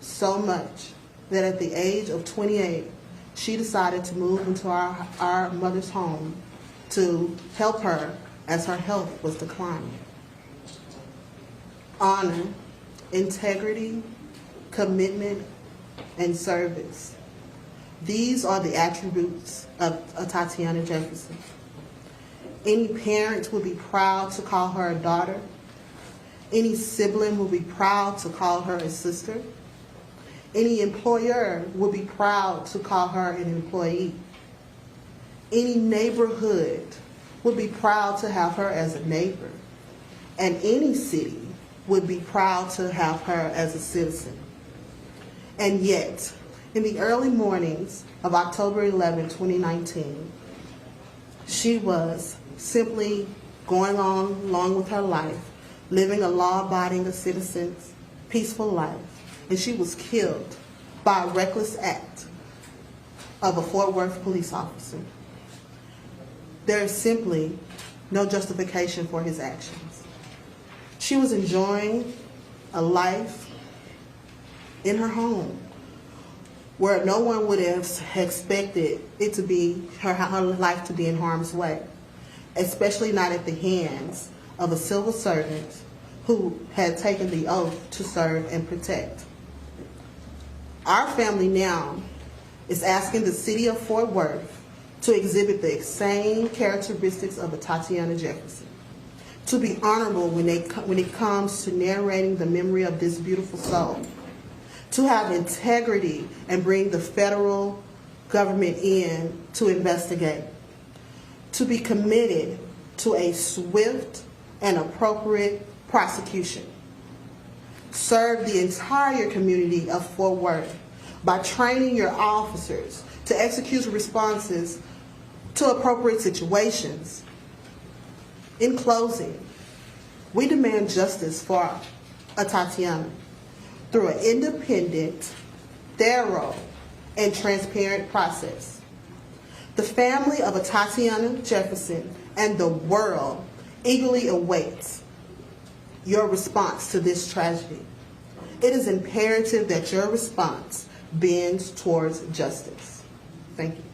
Speaker 19: so much that at the age of 28, she decided to move into our mother's home to help her as her health was declining. Honor, integrity, commitment, and service. These are the attributes of Tatiana Jefferson. Any parent will be proud to call her a daughter. Any sibling will be proud to call her a sister. Any employer will be proud to call her an employee. Any neighborhood would be proud to have her as a neighbor. And any city would be proud to have her as a citizen. And yet, in the early mornings of October 11, 2019, she was simply going on along with her life, living a law-abiding citizen's peaceful life, and she was killed by a reckless act of a Fort Worth police officer. There is simply no justification for his actions. She was enjoying a life in her home where no one would have expected it to be her life to be in harm's way, especially not at the hands of a civil servant who had taken the oath to serve and protect. Our family now is asking the city of Fort Worth to exhibit the same characteristics of a Tatiana Jefferson, to be honorable when it comes to narrating the memory of this beautiful soul, to have integrity and bring the federal government in to investigate, to be committed to a swift and appropriate prosecution. Serve the entire community of Fort Worth by training your officers to execute responses to appropriate situations. In closing, we demand justice for Tatiana through an independent, thorough, and transparent process. The family of Tatiana Jefferson and the world eagerly awaits your response to this tragedy. It is imperative that your response bends towards justice. Thank you.